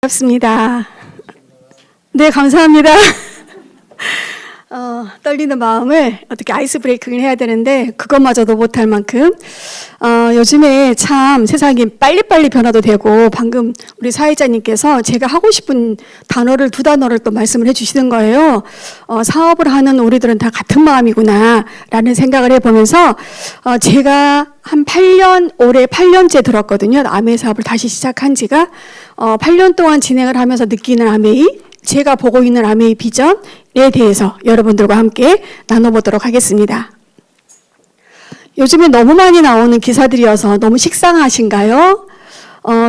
반갑습니다. 네, 감사합니다. 떨리는 마음을 어떻게 아이스 브레이킹을 해야 되는데 그것마저도 못할 만큼 요즘에 참 세상이 빨리빨리 변화도 되고 방금 우리 사회자님께서 제가 하고 싶은 단어를 두 단어를 또 말씀을 해주시는 거예요. 사업을 하는 우리들은 다 같은 마음이구나 라는 생각을 해보면서 제가 한 8년, 올해 8년째 들었거든요. 아메이 사업을 다시 시작한 지가 8년 동안 진행을 하면서 느끼는 아메이, 제가 보고 있는 아메이 비전에 대해서 여러분들과 함께 나눠보도록 하겠습니다. 요즘에 너무 많이 나오는 기사들이어서 너무 식상하신가요?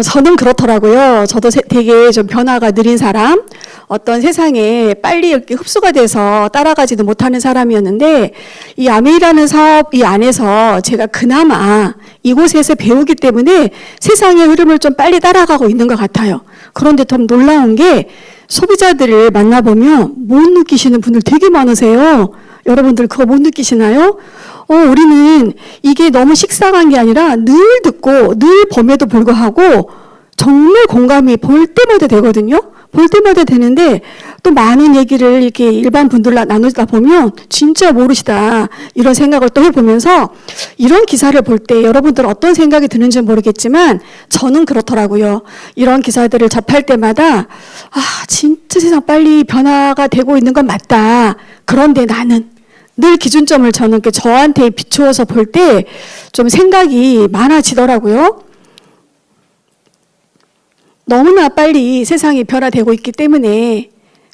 저는 그렇더라고요. 저도 되게 좀 변화가 느린 사람, 어떤 세상에 빨리 이렇게 흡수가 돼서 따라가지도 못하는 사람이었는데 이 아메이라는 사업 이 안에서 제가 그나마 이곳에서 배우기 때문에 세상의 흐름을 좀 빨리 따라가고 있는 것 같아요. 그런데 좀 놀라운 게 소비자들을 만나보면 못 느끼시는 분들 되게 많으세요. 여러분들 그거 못 느끼시나요? 우리는 이게 너무 식상한 게 아니라 늘 듣고 늘 봄에도 불구하고 정말 공감이 볼 때마다 되거든요. 볼 때마다 되는데 또 많은 얘기를 이렇게 일반 분들과 나누다 보면 진짜 모르시다 이런 생각을 또 해보면서 이런 기사를 볼 때 여러분들 어떤 생각이 드는지 모르겠지만 저는 그렇더라고요. 이런 기사들을 접할 때마다 진짜 세상 빨리 변화가 되고 있는 건 맞다. 그런데 나는 늘 기준점을 저는 저한테 비추어서 볼 때 좀 생각이 많아지더라고요. 너무나 빨리 세상이 변화되고 있기 때문에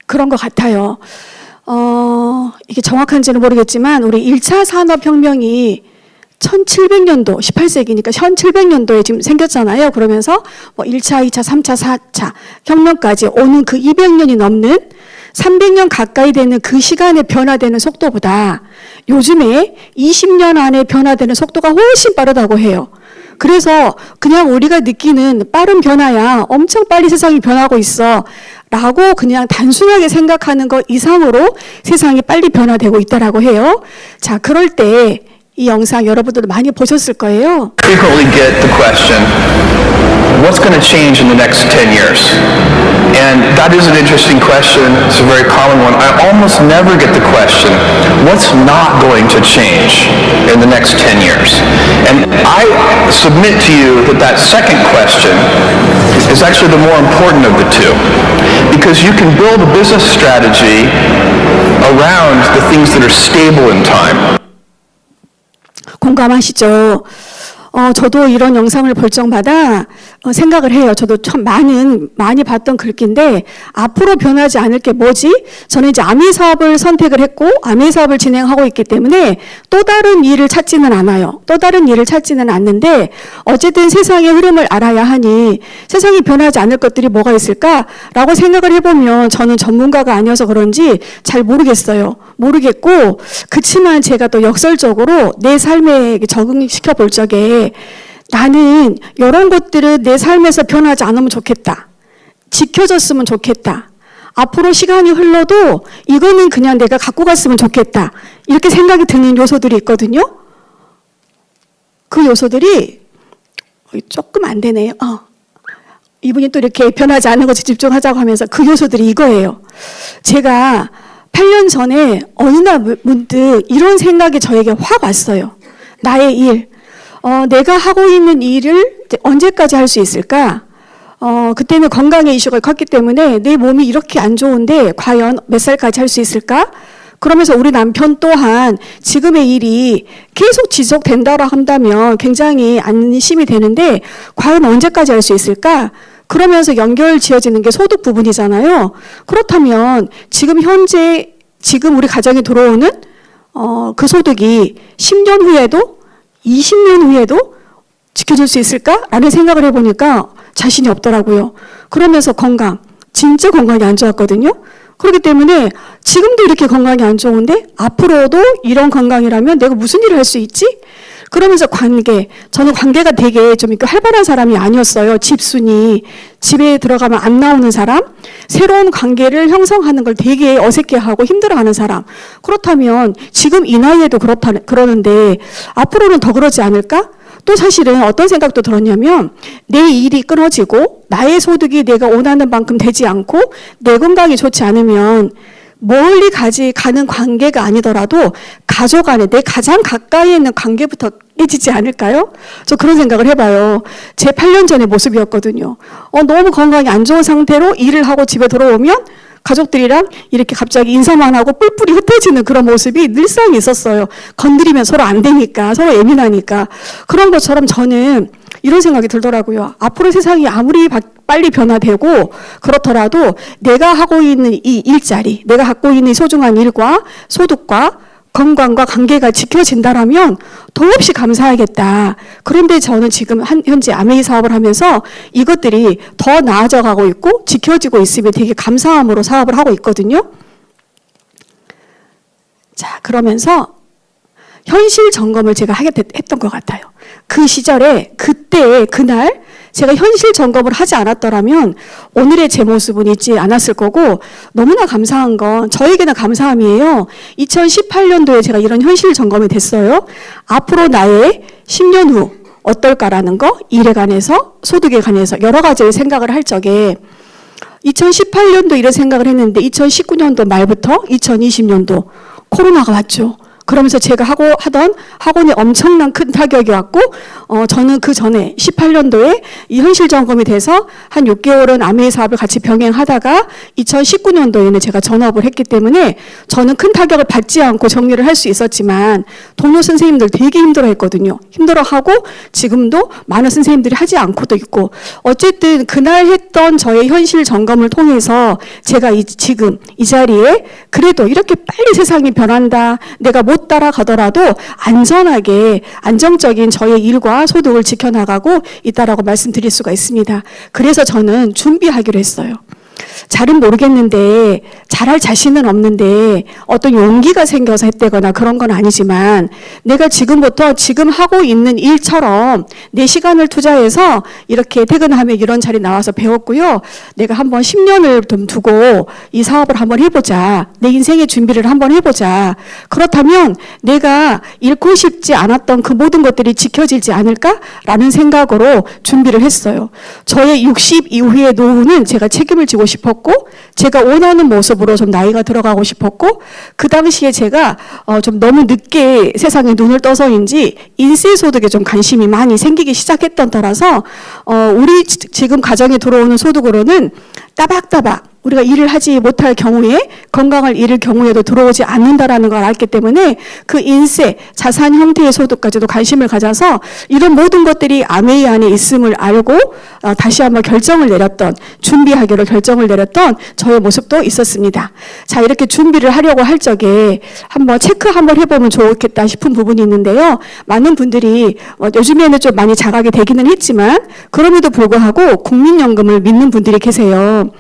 그런 것 같아요. 이게 정확한지는 모르겠지만 우리 1차 산업혁명이 1700년도, 18세기니까 1700년도에 지금 생겼잖아요. 그러면서 1차, 2차, 3차, 4차 혁명까지 오는 그 200년이 넘는 300년 가까이 되는 그 시간에 변화되는 속도보다 요즘에 20년 안에 변화되는 속도가 훨씬 빠르다고 해요. 그래서 그냥 우리가 느끼는 빠른 변화야 엄청 빨리 세상이 변하고 있어 라고 그냥 단순하게 생각하는 것 이상으로 세상이 빨리 변화되고 있다라고 해요. 자, 그럴 때 이 영상 여러분들도 많이 보셨을 거예요. Frequently get the question, what's going to change in the next 10 years? And that is an interesting question. It's a very common one. I almost never get the question, what's not going to change in the next 10 years? And I submit to you that that second question is actually the more important of the two. Because you can build a business strategy around the things that are stable in time. 공감하시죠? 저도 이런 영상을 볼 적마다 생각을 해요. 저도 참 많이 봤던 글귀인데 앞으로 변하지 않을 게 뭐지? 저는 이제 아메이 사업을 선택을 했고 아메이 사업을 진행하고 있기 때문에 또 다른 일을 찾지는 않아요. 또 다른 일을 찾지는 않는데 어쨌든 세상의 흐름을 알아야 하니 세상이 변하지 않을 것들이 뭐가 있을까라고 생각을 해보면 저는 전문가가 아니어서 그런지 잘 모르겠어요. 모르겠고 그치만 제가 또 역설적으로 내 삶에 적응시켜 볼 적에 나는 이런 것들은 내 삶에서 변하지 않으면 좋겠다. 지켜졌으면 좋겠다. 앞으로 시간이 흘러도 이거는 그냥 내가 갖고 갔으면 좋겠다. 이렇게 생각이 드는 요소들이 있거든요. 그 요소들이 조금 안 되네요. 이분이 또 이렇게 변하지 않은 것에 집중하자고 하면서 그 요소들이 이거예요. 제가 8년 전에 어느 날 문득 이런 생각이 저에게 확 왔어요. 나의 일. 내가 하고 있는 일을 언제까지 할 수 있을까? 그때는 건강의 이슈가 컸기 때문에 내 몸이 이렇게 안 좋은데 과연 몇 살까지 할 수 있을까? 그러면서 우리 남편 또한 지금의 일이 계속 지속된다고 한다면 굉장히 안심이 되는데 과연 언제까지 할 수 있을까? 그러면서 연결 지어지는 게 소득 부분이잖아요. 그렇다면 지금 우리 가정에 들어오는 그 소득이 10년 후에도 20년 후에도 지켜줄 수 있을까라는 생각을 해보니까 자신이 없더라고요. 그러면서 진짜 건강이 안 좋았거든요. 그렇기 때문에 지금도 이렇게 건강이 안 좋은데 앞으로도 이런 건강이라면 내가 무슨 일을 할 수 있지? 그러면서 저는 관계가 되게 좀 활발한 사람이 아니었어요. 집순이, 집에 들어가면 안 나오는 사람, 새로운 관계를 형성하는 걸 되게 어색해하고 힘들어하는 사람. 그렇다면 지금 이 나이에도 그러는데 앞으로는 더 그러지 않을까? 또 사실은 어떤 생각도 들었냐면 내 일이 끊어지고 나의 소득이 내가 원하는 만큼 되지 않고 내 건강이 좋지 않으면 멀리 가는 관계가 아니더라도 가족 안에 내 가장 가까이 있는 관계부터 깨지지 않을까요? 저 그런 생각을 해봐요. 제 8년 전의 모습이었거든요. 너무 건강이 안 좋은 상태로 일을 하고 집에 돌아오면 가족들이랑 이렇게 갑자기 인사만 하고 뿔뿔이 흩어지는 그런 모습이 늘상 있었어요. 건드리면 서로 안 되니까, 서로 예민하니까. 그런 것처럼 저는 이런 생각이 들더라고요. 앞으로 세상이 아무리 빨리 변화되고 그렇더라도 내가 하고 있는 이 일자리, 내가 갖고 있는 소중한 일과 소득과 건강과 관계가 지켜진다라면 더없이 감사하겠다. 그런데 저는 지금 현재 아메이 사업을 하면서 이것들이 더 나아져 가고 있고 지켜지고 있으면 되게 감사함으로 사업을 하고 있거든요. 자, 그러면서 현실 점검을 제가 하게 했던 것 같아요. 그 시절에 그때 그날 제가 현실 점검을 하지 않았더라면 오늘의 제 모습은 있지 않았을 거고 너무나 감사한 건 저에게는 감사함이에요. 2018년도에 제가 이런 현실 점검이 됐어요. 앞으로 나의 10년 후 어떨까라는 거, 일에 관해서 소득에 관해서 여러 가지를 생각을 할 적에 2018년도 이런 생각을 했는데 2019년도 말부터 2020년도 코로나가 왔죠. 그러면서 제가 하던 학원에 엄청난 큰 타격이 왔고, 저는 그 전에 18년도에 이 현실 점검이 돼서 한 6개월은 아메이 사업을 같이 병행하다가 2019년도에는 제가 전업을 했기 때문에 저는 큰 타격을 받지 않고 정리를 할 수 있었지만 동료 선생님들 되게 힘들어 했거든요. 힘들어하고 지금도 많은 선생님들이 하지 않고도 있고 어쨌든 그날 했던 저의 현실 점검을 통해서 제가 지금 이 자리에 그래도 이렇게 빨리 세상이 변한다. 내가 못 따라가더라도 안전하게 안정적인 저의 일과 소득을 지켜나가고 있다라고 말씀드릴 수가 있습니다. 그래서 저는 준비하기로 했어요. 잘은 모르겠는데 잘할 자신은 없는데 어떤 용기가 생겨서 했다거나 그런 건 아니지만 내가 지금부터 지금 하고 있는 일처럼 내 시간을 투자해서 이렇게 퇴근하면 이런 자리 나와서 배웠고요. 내가 한번 10년을 좀 두고 이 사업을 한번 해보자. 내 인생의 준비를 한번 해보자. 그렇다면 내가 잃고 싶지 않았던 그 모든 것들이 지켜지지 않을까라는 생각으로 준비를 했어요. 저의 60 이후의 노후는 제가 책임을 지고 싶었고 제가 원하는 모습으로 좀 나이가 들어가고 싶었고 그 당시에 제가 좀 너무 늦게 세상에 눈을 떠서인지 인세 소득에 좀 관심이 많이 생기기 시작했던 터라서 우리 지금 가정에 들어오는 소득으로는 따박따박 우리가 일을 하지 못할 경우에 건강을 잃을 경우에도 들어오지 않는다라는 걸 알기 때문에 그 인세, 자산 형태의 소득까지도 관심을 가져서 이런 모든 것들이 아메이 안에 있음을 알고 다시 한번 준비하기로 결정을 내렸던 저의 모습도 있었습니다. 자, 이렇게 준비를 하려고 할 적에 한번 체크 한번 해보면 좋겠다 싶은 부분이 있는데요. 많은 분들이 요즘에는 좀 많이 자각이 되기는 했지만 그럼에도 불구하고 국민연금을 믿는 분들이 계세요.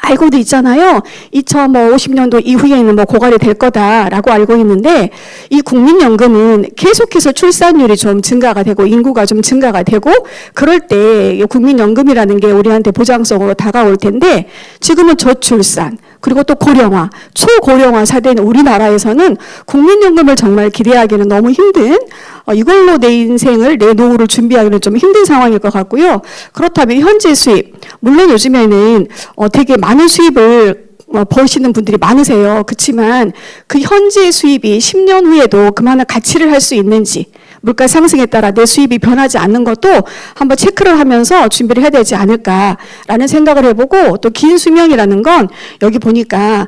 알고도 있잖아요. 2050년도 이후에는 고갈이 될 거다라고 알고 있는데 이 국민연금은 계속해서 출산율이 좀 증가가 되고 인구가 좀 증가가 되고 그럴 때 국민연금이라는 게 우리한테 보장성으로 다가올 텐데 지금은 저출산 그리고 또 고령화, 초고령화 사대인 우리나라에서는 국민연금을 정말 기대하기는 너무 힘든 이걸로 내 인생을 내 노후를 준비하기는 좀 힘든 상황일 것 같고요. 그렇다면 현재 수입 물론 요즘에는 되게 많은 수입을 버시는 분들이 많으세요. 그렇지만 그 현재 수입이 10년 후에도 그만한 가치를 할 수 있는지 물가 상승에 따라 내 수입이 변하지 않는 것도 한번 체크를 하면서 준비를 해야 되지 않을까라는 생각을 해보고 또 긴 수명이라는 건 여기 보니까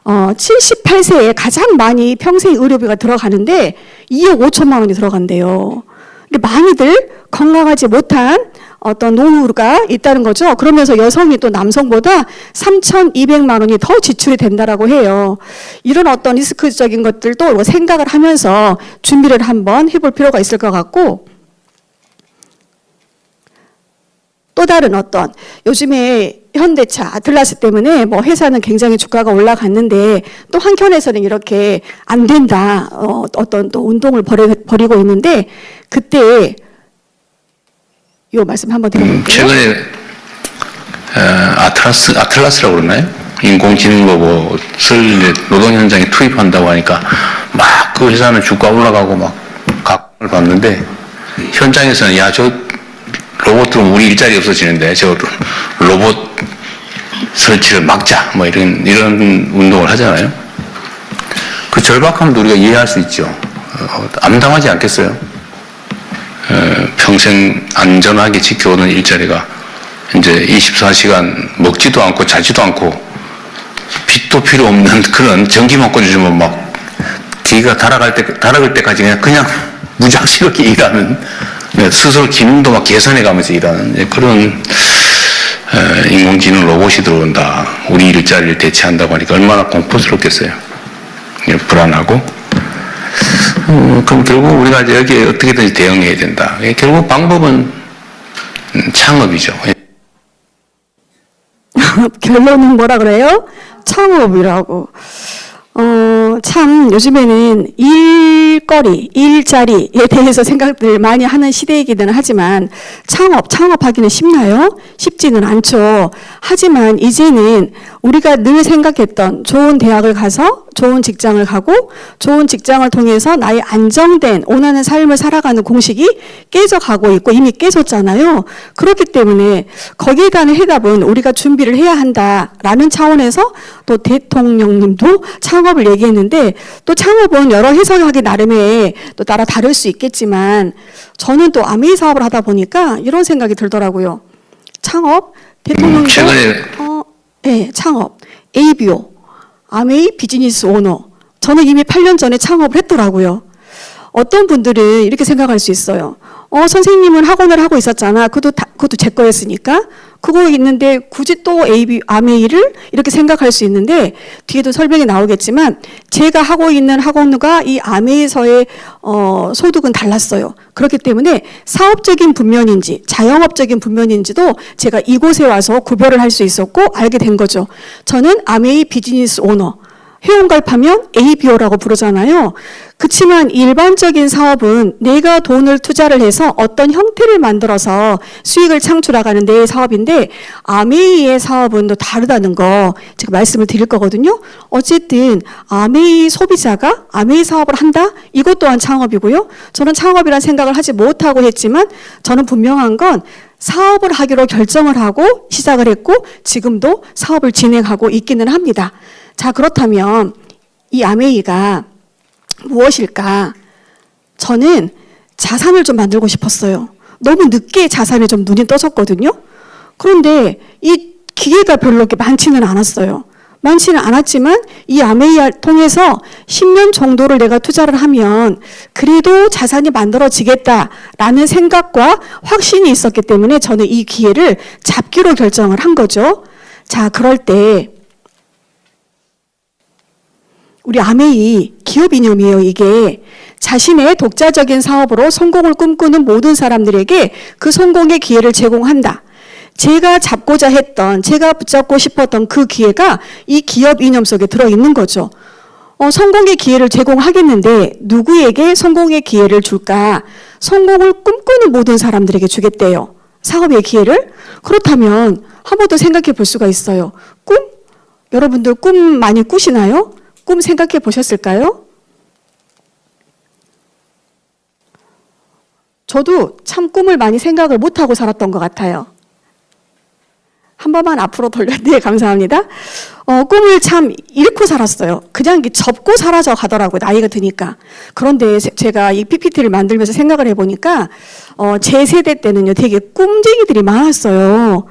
78세에 가장 많이 평생 의료비가 들어가는데 2억 5천만 원이 들어간대요. 많이들 건강하지 못한 어떤 노후가 있다는 거죠. 그러면서 여성이 또 남성보다 3,200만 원이 더 지출이 된다라고 해요. 이런 어떤 리스크적인 것들도 생각을 하면서 준비를 한번 해볼 필요가 있을 것 같고 또 다른 어떤 요즘에 현대차, 아틀라스 때문에 회사는 굉장히 주가가 올라갔는데 또 한켠에서는 이렇게 안 된다. 어떤 또 운동을 벌이고 있는데 그때 이 말씀 한번 드려볼게요. 최근에 아틀라스라고 그러나요? 인공지능 로봇을 노동 현장에 투입한다고 하니까 막 그 회사는 주가 올라가고 막 각을 봤는데 현장에서는 야, 저 로봇으로 우리 일자리 없어지는데 저 로봇 설치를 막자 뭐 이런 운동을 하잖아요. 그 절박함도 우리가 이해할 수 있죠. 암담하지 않겠어요? 평생 안전하게 지켜오는 일자리가 이제 24시간 먹지도 않고 자지도 않고 빛도 필요 없는 그런 전기만 꽂아주면 막 기가 달아갈 때까지 그냥 무작스럽게 일하는, 스스로 기능도 막 개선해 가면서 일하는 그런 인공지능 로봇이 들어온다. 우리 일자리를 대체한다고 하니까 얼마나 공포스럽겠어요. 불안하고. 그럼 결국 우리가 이제 여기에 어떻게든지 대응해야 된다. 결국 방법은 창업이죠. 결론은 뭐라 그래요? 창업이라고. 참 요즘에는 일거리, 일자리에 대해서 생각들 많이 하는 시대이기는 하지만 창업하기는 쉽나요? 쉽지는 않죠. 하지만 이제는 우리가 늘 생각했던 좋은 대학을 가서 좋은 직장을 가고 좋은 직장을 통해서 나의 안정된 원하는 삶을 살아가는 공식이 깨져가고 있고 이미 깨졌잖아요. 그렇기 때문에 거기에 대한 해답은 우리가 준비를 해야 한다라는 차원에서 또 대통령님도 창업을 얘기했는데 또 창업은 여러 해석하기 나름의 또 따라 다를 수 있겠지만 저는 또 아메이 사업을 하다 보니까 이런 생각이 들더라고요. 창업 대통령도 네, 창업 ABO 아메이 비즈니스 오너. 저는 이미 8년 전에 창업을 했더라고요. 어떤 분들은 이렇게 생각할 수 있어요. 선생님은 학원을 하고 있었잖아. 그것도 제 거였으니까. 그거 있는데 굳이 또 아메이를 이렇게 생각할 수 있는데 뒤에도 설명이 나오겠지만 제가 하고 있는 학원과 이 아메이에서의 소득은 달랐어요. 그렇기 때문에 사업적인 분면인지 자영업적인 분면인지도 제가 이곳에 와서 구별을 할 수 있었고 알게 된 거죠. 저는 아메이 비즈니스 오너. 회원가입하면 ABO라고 부르잖아요. 그렇지만 일반적인 사업은 내가 돈을 투자를 해서 어떤 형태를 만들어서 수익을 창출하는 내 사업인데 아메이의 사업은 또 다르다는 거 제가 말씀을 드릴 거거든요. 어쨌든 아메이 소비자가 아메이 사업을 한다? 이것 또한 창업이고요. 저는 창업이란 생각을 하지 못하고 했지만 저는 분명한 건 사업을 하기로 결정을 하고 시작을 했고 지금도 사업을 진행하고 있기는 합니다. 자, 그렇다면 이 아메이가 무엇일까? 저는 자산을 좀 만들고 싶었어요. 너무 늦게 자산에 좀 눈이 떠졌거든요. 그런데 이 기회가 별로 그렇게 많지는 않았어요. 많지는 않았지만 이 아메이를 통해서 10년 정도를 내가 투자를 하면 그래도 자산이 만들어지겠다라는 생각과 확신이 있었기 때문에 저는 이 기회를 잡기로 결정을 한 거죠. 자, 그럴 때 우리 아메이 기업 이념이에요. 이게 자신의 독자적인 사업으로 성공을 꿈꾸는 모든 사람들에게 그 성공의 기회를 제공한다. 제가 잡고자 했던, 제가 붙잡고 싶었던 그 기회가 이 기업 이념 속에 들어있는 거죠. 성공의 기회를 제공하겠는데 누구에게 성공의 기회를 줄까? 성공을 꿈꾸는 모든 사람들에게 주겠대요. 사업의 기회를. 그렇다면 한 번 더 생각해 볼 수가 있어요. 꿈? 여러분들 꿈 많이 꾸시나요? 꿈 생각해 보셨을까요? 저도 참 꿈을 많이 생각을 못하고 살았던 것 같아요. 한 번만 앞으로 네, 감사합니다. 꿈을 참 잃고 살았어요. 그냥 접고 사라져 가더라고요. 나이가 드니까. 그런데 제가 이 PPT를 만들면서 생각을 해보니까 제 세대 때는요 되게 꿈쟁이들이 많았어요.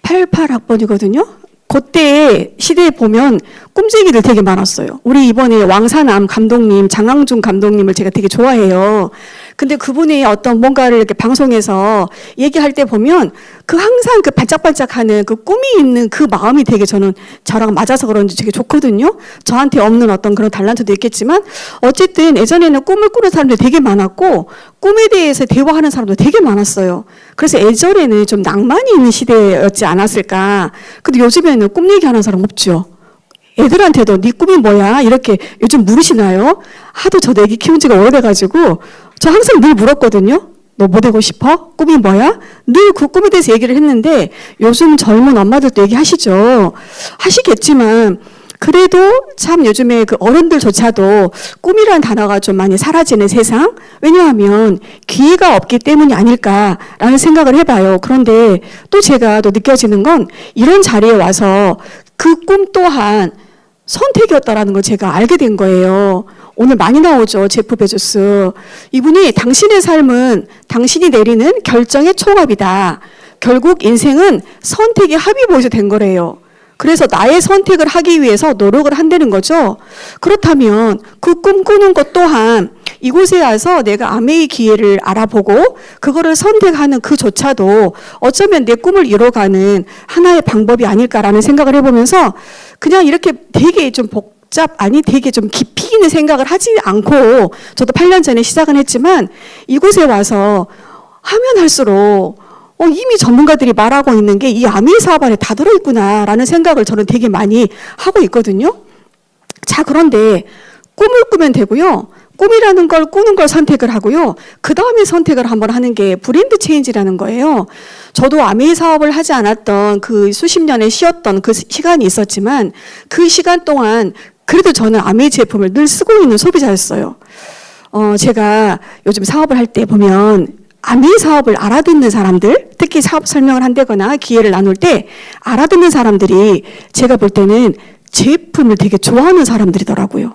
88학번이거든요. 그때 시대에 보면 꿈쟁이들 되게 많았어요. 우리 이번에 왕사남 감독님, 장항준 감독님을 제가 되게 좋아해요. 근데 그분이 어떤 뭔가를 이렇게 방송에서 얘기할 때 보면 그 항상 그 반짝반짝하는 그 꿈이 있는 그 마음이 되게 저랑 맞아서 그런지 되게 좋거든요. 저한테 없는 어떤 그런 달란트도 있겠지만 어쨌든 예전에는 꿈을 꾸는 사람들이 되게 많았고 꿈에 대해서 대화하는 사람도 되게 많았어요. 그래서 예전에는 좀 낭만이 있는 시대였지 않았을까. 근데 요즘에는 꿈 얘기하는 사람 없죠. 애들한테도 네 꿈이 뭐야? 이렇게 요즘 물으시나요? 하도 저도 애기 키운 지가 오래돼가지고 저 항상 늘 물었거든요. 너 뭐 되고 싶어? 꿈이 뭐야? 늘 그 꿈에 대해서 얘기를 했는데 요즘 젊은 엄마들도 얘기하시죠. 하시겠지만 그래도 참 요즘에 그 어른들조차도 꿈이라는 단어가 좀 많이 사라지는 세상? 왜냐하면 기회가 없기 때문이 아닐까라는 생각을 해봐요. 그런데 또 제가 또 느껴지는 건 이런 자리에 와서 그 꿈 또한 선택이었다라는 걸 제가 알게 된 거예요. 오늘 많이 나오죠. 제프 베조스. 이분이 당신의 삶은 당신이 내리는 결정의 총합이다. 결국 인생은 선택의 합이 모여서 된 거래요. 그래서 나의 선택을 하기 위해서 노력을 한다는 거죠. 그렇다면 그 꿈 꾸는 것 또한 이곳에 와서 내가 아메의 기회를 알아보고 그거를 선택하는 그조차도 어쩌면 내 꿈을 이뤄가는 하나의 방법이 아닐까라는 생각을 해보면서 그냥 이렇게 되게 좀 되게 좀 깊이 있는 생각을 하지 않고 저도 8년 전에 시작은 했지만 이곳에 와서 하면 할수록 이미 전문가들이 말하고 있는 게 이 아메이 사업 안에 다 들어있구나라는 생각을 저는 되게 많이 하고 있거든요. 자, 그런데 꿈을 꾸면 되고요. 꿈이라는 걸 꾸는 걸 선택을 하고요. 그 다음에 선택을 한번 하는 게 브랜드 체인지라는 거예요. 저도 아메이 사업을 하지 않았던 그 수십 년에 쉬었던 그 시간이 있었지만 그 시간 동안 그래도 저는 아메이 제품을 늘 쓰고 있는 소비자였어요. 제가 요즘 사업을 할 때 보면 아메이 사업을 알아듣는 사람들, 특히 사업 설명을 한다거나 기회를 나눌 때 알아듣는 사람들이 제가 볼 때는 제품을 되게 좋아하는 사람들이더라고요.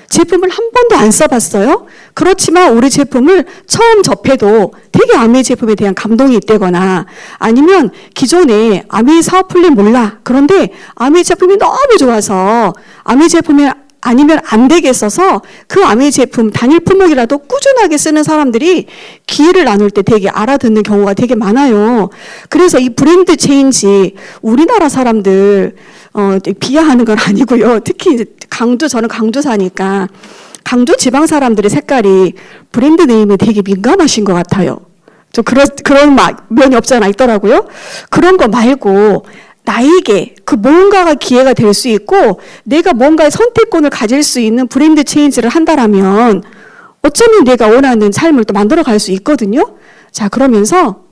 제품을 한 번도 안 써봤어요. 그렇지만 우리 제품을 처음 접해도 되게 아메이 제품에 대한 감동이 있다거나 아니면 기존에 아메이 사업 플랜 몰라. 그런데 아메이 제품이 너무 좋아서 아메이 제품에 아니면 안 되겠어서 그 아메이 제품 단일 품목이라도 꾸준하게 쓰는 사람들이 기회를 나눌 때 되게 알아듣는 경우가 되게 많아요. 그래서 이 브랜드 체인지 우리나라 사람들 비하하는 건 아니고요. 특히 이제 저는 강주 사니까 강주 지방 사람들의 색깔이 브랜드 네임에 되게 민감하신 것 같아요. 좀 그런 면이 없지 않아 있더라고요. 그런 거 말고 나에게 그 뭔가가 기회가 될 수 있고 내가 뭔가의 선택권을 가질 수 있는 브랜드 체인지를 한다라면 어쩌면 내가 원하는 삶을 또 만들어 갈 수 있거든요. 자, 그러면서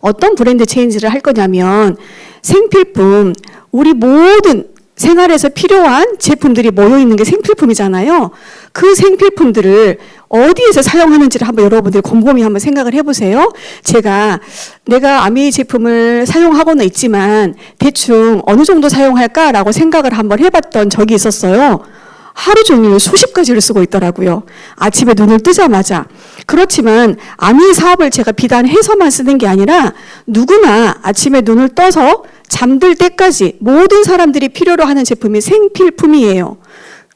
어떤 브랜드 체인지를 할 거냐면 생필품, 우리 모든 생활에서 필요한 제품들이 모여있는 게 생필품이잖아요. 그 생필품들을 어디에서 사용하는지를 한번 여러분들 곰곰이 한번 생각을 해보세요. 내가 아메이 제품을 사용하고는 있지만 대충 어느 정도 사용할까라고 생각을 한번 해봤던 적이 있었어요. 하루 종일 수십 가지를 쓰고 있더라고요. 아침에 눈을 뜨자마자. 그렇지만 아메이 사업을 제가 비단해서만 쓰는 게 아니라 누구나 아침에 눈을 떠서 잠들 때까지 모든 사람들이 필요로 하는 제품이 생필품이에요.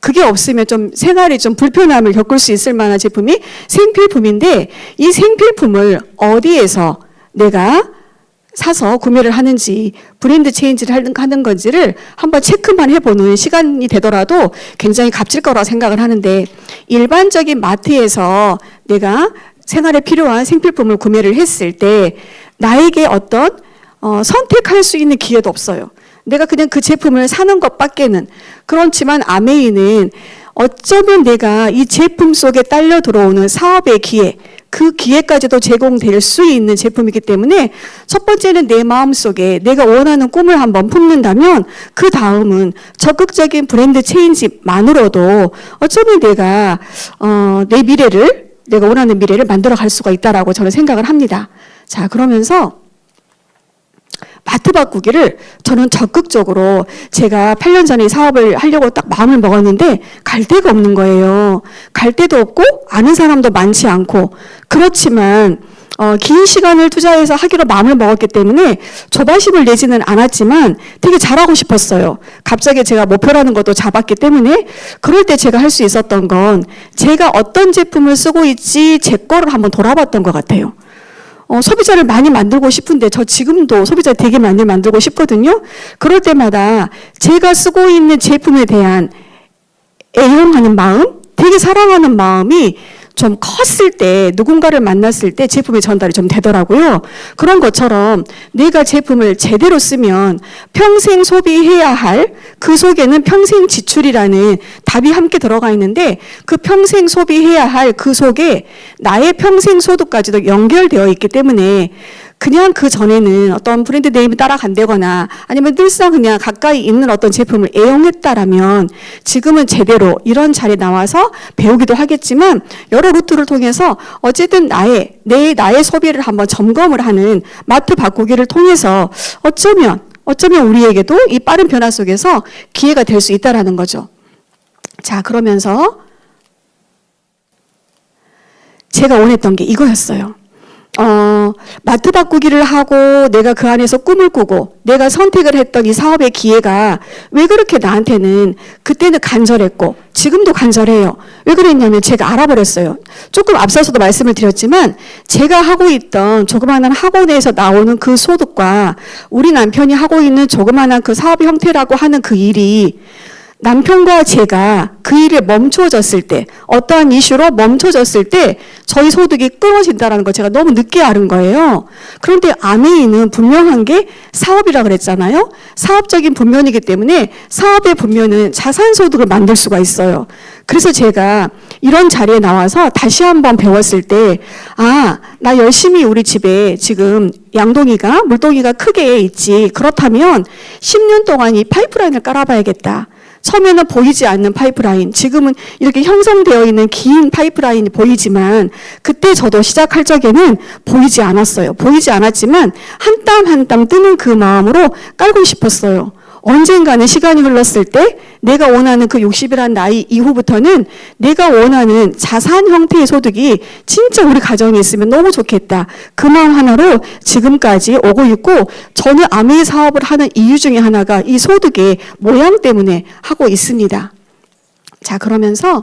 그게 없으면 좀 생활에 좀 불편함을 겪을 수 있을 만한 제품이 생필품인데 이 생필품을 어디에서 내가 사서 구매를 하는지 브랜드 체인지를 하는 건지를 한번 체크만 해보는 시간이 되더라도 굉장히 값질 거라고 생각을 하는데 일반적인 마트에서 내가 생활에 필요한 생필품을 구매를 했을 때 나에게 어떤 선택할 수 있는 기회도 없어요. 내가 그냥 그 제품을 사는 것밖에는. 그렇지만 아메이는 어쩌면 내가 이 제품 속에 딸려 들어오는 사업의 기회, 그 기회까지도 제공될 수 있는 제품이기 때문에 첫 번째는 내 마음속에 내가 원하는 꿈을 한번 품는다면 그 다음은 적극적인 브랜드 체인지만으로도 어쩌면 내가 내가 원하는 미래를 만들어 갈 수가 있다라고 저는 생각을 합니다. 자, 그러면서 마트 바꾸기를 저는 적극적으로 제가 8년 전에 사업을 하려고 딱 마음을 먹었는데 갈 데가 없는 거예요. 갈 데도 없고 아는 사람도 많지 않고 그렇지만 긴 시간을 투자해서 하기로 마음을 먹었기 때문에 조바심을 내지는 않았지만 되게 잘하고 싶었어요. 갑자기 제가 목표라는 것도 잡았기 때문에 그럴 때 제가 할 수 있었던 건 제가 어떤 제품을 쓰고 있지 제 거를 한번 돌아봤던 것 같아요. 소비자를 많이 만들고 싶은데 저 지금도 소비자 되게 많이 만들고 싶거든요. 그럴 때마다 제가 쓰고 있는 제품에 대한 애용하는 마음, 되게 사랑하는 마음이 좀 컸을 때 누군가를 만났을 때 제품의 전달이 좀 되더라고요. 그런 것처럼 내가 제품을 제대로 쓰면 평생 소비해야 할 그 속에는 평생 지출이라는 답이 함께 들어가 있는데 그 평생 소비해야 할 그 속에 나의 평생 소득까지도 연결되어 있기 때문에 그냥 그 전에는 어떤 브랜드 네임을 따라간다거나 아니면 늘상 그냥 가까이 있는 어떤 제품을 애용했다라면 지금은 제대로 이런 자리에 나와서 배우기도 하겠지만 여러 루트를 통해서 어쨌든 나의 소비를 한번 점검을 하는 마트 바꾸기를 통해서 어쩌면 우리에게도 이 빠른 변화 속에서 기회가 될 수 있다라는 거죠. 자, 그러면서 제가 원했던 게 이거였어요. 마트 바꾸기를 하고 내가 그 안에서 꿈을 꾸고 내가 선택을 했던 이 사업의 기회가 왜 그렇게 나한테는 그때는 간절했고 지금도 간절해요. 왜 그랬냐면 제가 알아버렸어요. 조금 앞서서도 말씀을 드렸지만 제가 하고 있던 조그마한 학원에서 나오는 그 소득과 우리 남편이 하고 있는 조그마한 그 사업 형태라고 하는 그 일이 남편과 제가 그 일에 멈춰졌을 때, 어떠한 이슈로 멈춰졌을 때 저희 소득이 끊어진다는 걸 제가 너무 늦게 알은 거예요. 그런데 아메이는 분명한 게 사업이라 그랬잖아요. 사업적인 분면이기 때문에 사업의 분면은 자산 소득을 만들 수가 있어요. 그래서 제가 이런 자리에 나와서 다시 한번 배웠을 때, 나 열심히 우리 집에 지금 양동이가, 물동이가 크게 있지. 그렇다면 10년 동안 이 파이프라인을 깔아봐야겠다. 처음에는 보이지 않는 파이프라인, 지금은 이렇게 형성되어 있는 긴 파이프라인이 보이지만 그때 저도 시작할 적에는 보이지 않았어요. 보이지 않았지만 한 땀 한 땀 뜨는 그 마음으로 깔고 싶었어요. 언젠가는 시간이 흘렀을 때 내가 원하는 그 60이라는 나이 이후부터는 내가 원하는 자산 형태의 소득이 진짜 우리 가정에 있으면 너무 좋겠다. 그 마음 하나로 지금까지 오고 있고 저는 아메이 사업을 하는 이유 중에 하나가 이 소득의 모양 때문에 하고 있습니다. 자, 그러면서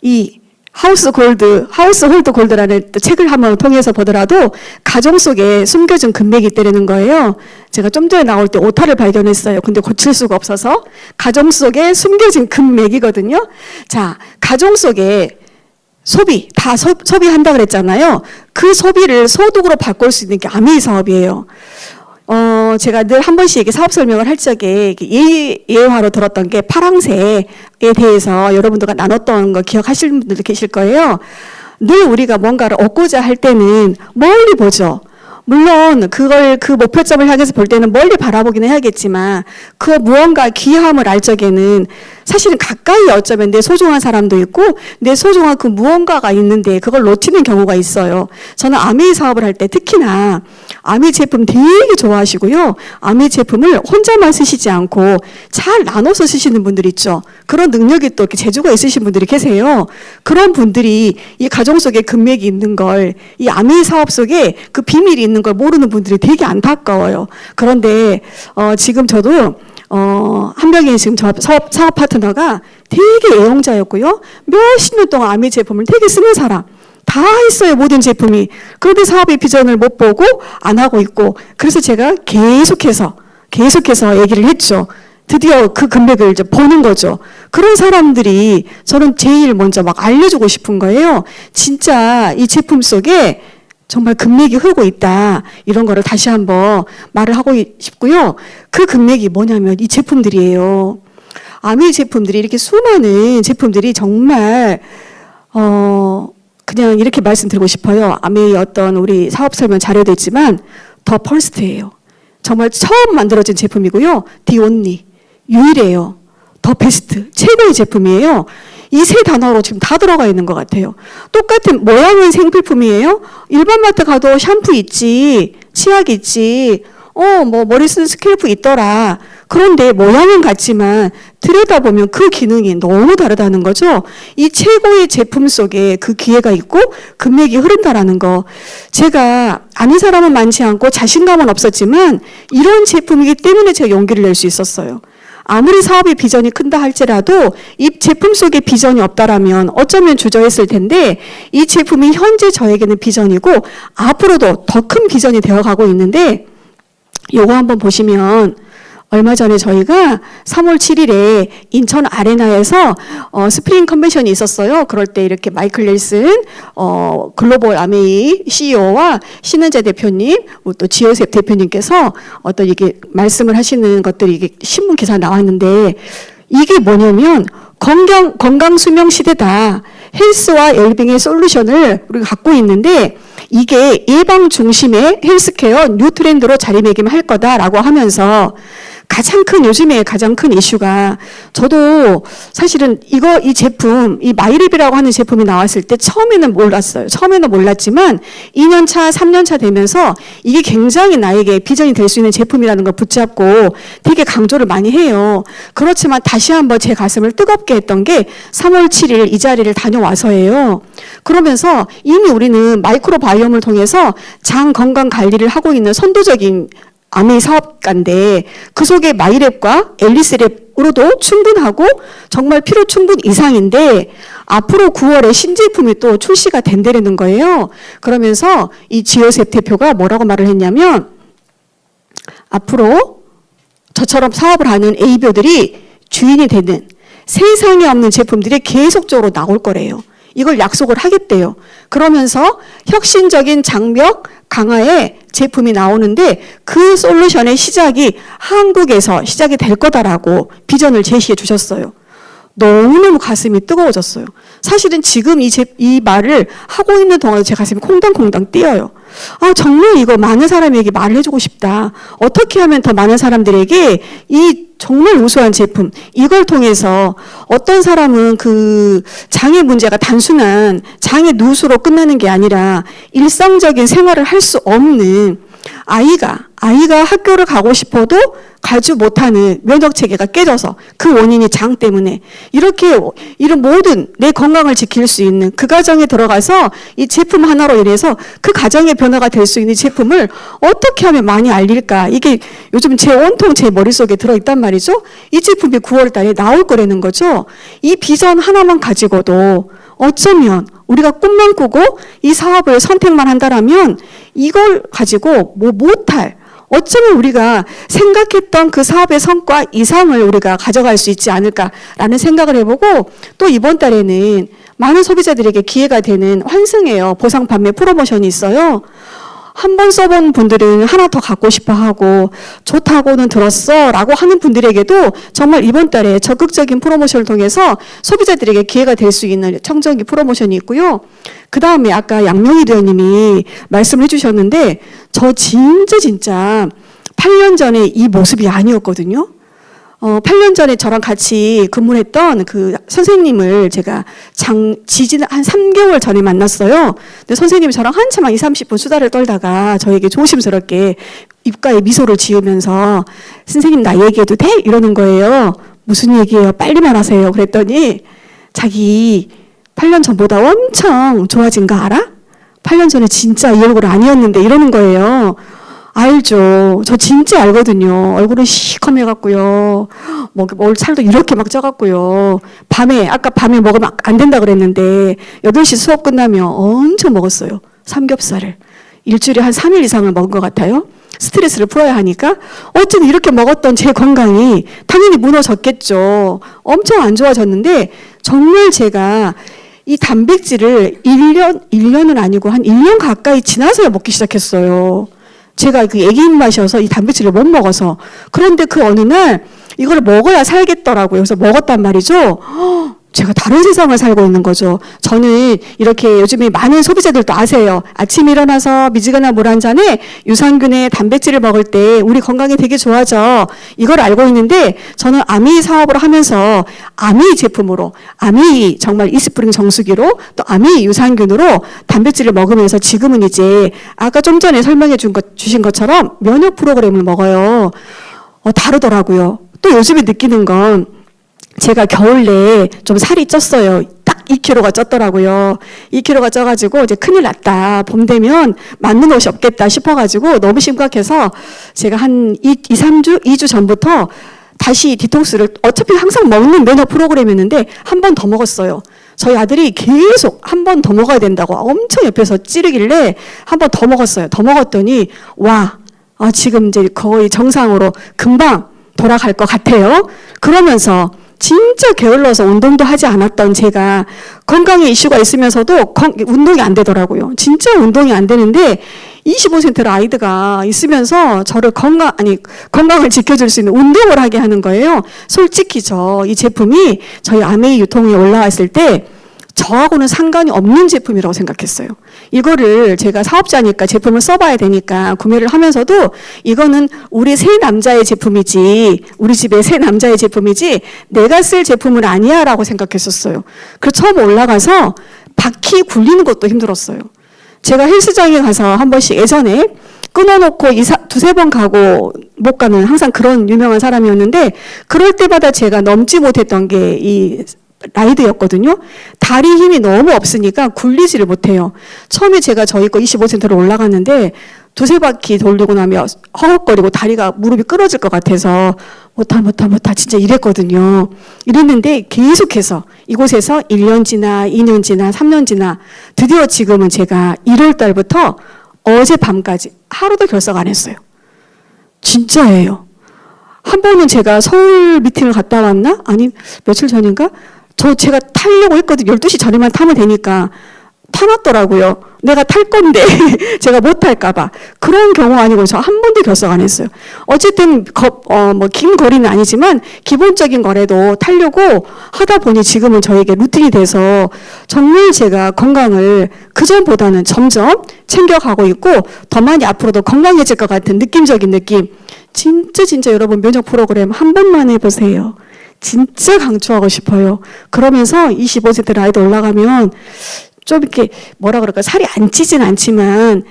이 하우스홀드 골드라는 책을 한번 통해서 보더라도 가정 속에 숨겨진 금맥이 있다는 거예요. 제가 좀 전에 나올 때 오타를 발견했어요. 근데 고칠 수가 없어서 가정 속에 숨겨진 금맥이거든요. 자, 가정 속에 소비한다 그랬잖아요. 그 소비를 소득으로 바꿀 수 있는 게 아메이 사업이에요. 제가 늘 한 번씩 이렇게 사업 설명을 할 적에 예화로 들었던 게 파랑새에 대해서 여러분들과 나눴던 거 기억하시는 분들도 계실 거예요. 늘 우리가 뭔가를 얻고자 할 때는 멀리 보죠. 물론 그 목표점을 향해서 볼 때는 멀리 바라보기는 해야겠지만 그 무언가 귀함을 알 적에는 사실은 가까이 어쩌면 내 소중한 사람도 있고 내 소중한 그 무언가가 있는데 그걸 놓치는 경우가 있어요. 저는 아메이 사업을 할 때 특히나 아메이 제품 되게 좋아하시고요. 아메이 제품을 혼자만 쓰시지 않고 잘 나눠서 쓰시는 분들 있죠. 그런 능력이 또 이렇게 재주가 있으신 분들이 계세요. 그런 분들이 이 가정 속에 금맥이 있는 걸, 이 아메이 사업 속에 그 비밀이 있는 걸 모르는 분들이 되게 안타까워요. 그런데 지금 저도 한 명의 지금 사업 파트너가 되게 애용자였고요. 몇십 년 동안 아메이 제품을 되게 쓰는 사람. 다 있어요, 모든 제품이. 그런데 사업의 비전을 못 보고 안 하고 있고. 그래서 제가 계속해서 얘기를 했죠. 드디어 그 금맥을 이제 보는 거죠. 그런 사람들이 저는 제일 먼저 막 알려주고 싶은 거예요. 진짜 이 제품 속에 정말 금맥이 흐르고 있다. 이런 거를 다시 한번 말을 하고 싶고요. 그 금맥이 뭐냐면 이 제품들이에요. 아메이 제품들이 이렇게 수많은 제품들이 정말 그냥 이렇게 말씀드리고 싶어요. 아메이 어떤 우리 사업 설명 자료도 있지만 더 퍼스트예요. 정말 처음 만들어진 제품이고요. The only, 유일해요. 더 베스트, 최고의 제품이에요. 이 세 단어로 지금 다 들어가 있는 것 같아요. 똑같은 모양은 생필품이에요. 일반 마트 가도 샴푸 있지, 치약 있지, 뭐 머리 쓰는 스캘프 있더라. 그런데 모양은 같지만 들여다보면 그 기능이 너무 다르다는 거죠. 이 최고의 제품 속에 그 기회가 있고 금맥이 흐른다라는 거. 제가 아는 사람은 많지 않고 자신감은 없었지만 이런 제품이기 때문에 제가 용기를 낼 수 있었어요. 아무리 사업의 비전이 큰다 할지라도 이 제품 속에 비전이 없다라면 어쩌면 주저했을 텐데 이 제품이 현재 저에게는 비전이고 앞으로도 더 큰 비전이 되어가고 있는데 요거 한번 보시면 얼마 전에 저희가 3월 7일에 인천 아레나에서 스프링 컨벤션이 있었어요. 그럴 때 이렇게 마이클 넬슨 글로벌 아메이 CEO와 신은재 대표님, 또 지효셉 대표님께서 어떤 이게 말씀을 하시는 것들이 이게 신문 기사에 나왔는데 이게 뭐냐면 건강 수명 시대다. 헬스와 웰빙의 솔루션을 우리가 갖고 있는데 이게 예방 중심의 헬스케어 뉴트렌드로 자리매김할 거다라고 하면서 요즘에 가장 큰 이슈가 저도 사실은 이 제품, 이 마이랩이라고 하는 제품이 나왔을 때 처음에는 몰랐어요. 처음에는 몰랐지만 2년차, 3년차 되면서 이게 굉장히 나에게 비전이 될 수 있는 제품이라는 걸 붙잡고 되게 강조를 많이 해요. 그렇지만 다시 한번 제 가슴을 뜨겁게 했던 게 3월 7일 이 자리를 다녀와서예요. 그러면서 이미 우리는 마이크로바이옴을 통해서 장 건강 관리를 하고 있는 선도적인 아미 사업가인데 그 속에 마이랩과 앨리스랩으로도 충분하고 정말 필요 충분 이상인데 앞으로 9월에 신제품이 또 출시가 된다는 거예요. 그러면서 이 지효셉 대표가 뭐라고 말을 했냐면 앞으로 저처럼 사업을 하는 ABO들이 주인이 되는 세상에 없는 제품들이 계속적으로 나올 거래요. 이걸 약속을 하겠대요. 그러면서 혁신적인 장벽 강화의 제품이 나오는데 그 솔루션의 시작이 한국에서 시작이 될 거다라고 비전을 제시해 주셨어요. 너무너무 가슴이 뜨거워졌어요. 사실은 지금 이 말을 하고 있는 동안 제 가슴이 콩당콩당 뛰어요. 정말 이거 많은 사람에게 말을 해주고 싶다. 어떻게 하면 더 많은 사람들에게 이 정말 우수한 제품, 이걸 통해서 어떤 사람은 그 장애 문제가 단순한 장애 누수로 끝나는 게 아니라 일상적인 생활을 할 수 없는 아이가 학교를 가고 싶어도 가지 못하는 면역 체계가 깨져서 그 원인이 장 때문에 이렇게 이런 모든 내 건강을 지킬 수 있는 그 가정에 들어가서 이 제품 하나로 인해서 그 가정의 변화가 될 수 있는 제품을 어떻게 하면 많이 알릴까? 이게 요즘 온통 제 머릿속에 들어있단 말이죠. 이 제품이 9월 달에 나올 거라는 거죠. 이 비전 하나만 가지고도 어쩌면 우리가 꿈만 꾸고 이 사업을 선택만 한다라면 이걸 가지고 못할 어쩌면 우리가 생각했던 그 사업의 성과 이상을 우리가 가져갈 수 있지 않을까라는 생각을 해보고 또 이번 달에는 많은 소비자들에게 기회가 되는 환승이에요. 보상 판매 프로모션이 있어요. 한 번 써본 분들은 하나 더 갖고 싶어 하고 좋다고는 들었어 라고 하는 분들에게도 정말 이번 달에 적극적인 프로모션을 통해서 소비자들에게 기회가 될 수 있는 청정기 프로모션이 있고요. 그 다음에 아까 양명희 의원님이 말씀을 해주셨는데 저 진짜 8년 전에 이 모습이 아니었거든요. 8년 전에 저랑 같이 근무했던 그 선생님을 제가 지진 한 3개월 전에 만났어요. 근데 선생님이 저랑 한참 한 20, 30분 수다를 떨다가 저에게 조심스럽게 입가에 미소를 지으면서 선생님 나 얘기해도 돼? 이러는 거예요. 무슨 얘기예요? 빨리 말하세요. 그랬더니 자기 8년 전보다 엄청 좋아진 거 알아? 8년 전에 진짜 이 얼굴 아니었는데 이러는 거예요. 알죠. 저 진짜 알거든요. 얼굴은 시커매갖고요. 살도 이렇게 막 쪄갖고요. 아까 밤에 먹으면 안 된다 그랬는데 8시 수업 끝나면 엄청 먹었어요. 삼겹살을. 일주일에 한 3일 이상을 먹은 것 같아요. 스트레스를 풀어야 하니까. 어쨌든 이렇게 먹었던 제 건강이 당연히 무너졌겠죠. 엄청 안 좋아졌는데 정말 제가 이 단백질을 1년은 아니고 한 1년 가까이 지나서야 먹기 시작했어요. 제가 그 애기 입맛이어서 이 단백질을 못 먹어서. 그런데 그 어느 날 이걸 먹어야 살겠더라고요. 그래서 먹었단 말이죠. 제가 다른 세상을 살고 있는 거죠. 저는 이렇게 요즘에 많은 소비자들도 아세요. 아침에 일어나서 미지근한 물 한 잔에 유산균의 단백질을 먹을 때 우리 건강이 되게 좋아져. 이걸 알고 있는데 저는 아미 사업을 하면서 아미 제품으로 아미 정말 이스프링 정수기로 또 아미 유산균으로 단백질을 먹으면서 지금은 이제 아까 좀 전에 설명해 주신 것처럼 면역 프로그램을 먹어요. 다르더라고요. 또 요즘에 느끼는 건 제가 겨울 내에 좀 살이 쪘어요. 딱 2kg가 쪘더라고요. 2kg가 쪄가지고 이제 큰일 났다. 봄 되면 맞는 옷이 없겠다 싶어가지고 너무 심각해서 제가 한 2주 전부터 다시 디톡스를 어차피 항상 먹는 면역 프로그램이었는데 한 번 더 먹었어요. 저희 아들이 계속 한 번 더 먹어야 된다고 엄청 옆에서 찌르길래 한 번 더 먹었어요. 더 먹었더니 지금 이제 거의 정상으로 금방 돌아갈 것 같아요. 그러면서 진짜 게을러서 운동도 하지 않았던 제가 건강에 이슈가 있으면서도 운동이 안 되더라고요. 진짜 운동이 안 되는데 25cm의 아이가 있으면서 저를 건강을 지켜줄 수 있는 운동을 하게 하는 거예요. 솔직히 이 제품이 저희 아메이 유통에 올라왔을 때 저하고는 상관이 없는 제품이라고 생각했어요. 이거를 제가 사업자니까 제품을 써봐야 되니까 구매를 하면서도 이거는 우리 세 남자의 제품이지, 우리 집의 세 남자의 제품이지 내가 쓸 제품은 아니야 라고 생각했었어요. 그래서 처음 올라가서 바퀴 굴리는 것도 힘들었어요. 제가 헬스장에 가서 한 번씩 예전에 끊어놓고 두세 번 가고 못 가는 항상 그런 유명한 사람이었는데, 그럴 때마다 제가 넘지 못했던 게 이 라이드였거든요. 다리 힘이 너무 없으니까 굴리지를 못해요. 처음에 제가 저희 거 25cm로 올라갔는데 두세 바퀴 돌리고 나면 허걱거리고 다리가 무릎이 끊어질 것 같아서 못하 진짜 이랬거든요. 이랬는데 계속해서 이곳에서 1년 지나 2년 지나 3년 지나 드디어 지금은 제가 1월 달부터 어젯밤까지 하루도 결석 안 했어요. 진짜예요. 한 번은 제가 서울 미팅을 갔다 왔나? 아니 며칠 전인가? 제가 타려고 했거든요. 12시 전에만 타면 되니까. 타놨더라고요. 내가 탈 건데 제가 못 탈까 봐. 그런 경우 아니고 저 한 번도 결석 안 했어요. 어쨌든 긴 거리는 아니지만 기본적인 거래도 타려고 하다 보니 지금은 저에게 루틴이 돼서 정말 제가 건강을 그전보다는 점점 챙겨가고 있고 더 많이 앞으로도 건강해질 것 같은 느낌적인 느낌. 진짜 여러분 면역 프로그램 한 번만 해보세요. 진짜 강추하고 싶어요. 그러면서 25cm 라이드 올라가면 좀 이렇게 뭐라 그럴까, 살이 안 찌진 않지만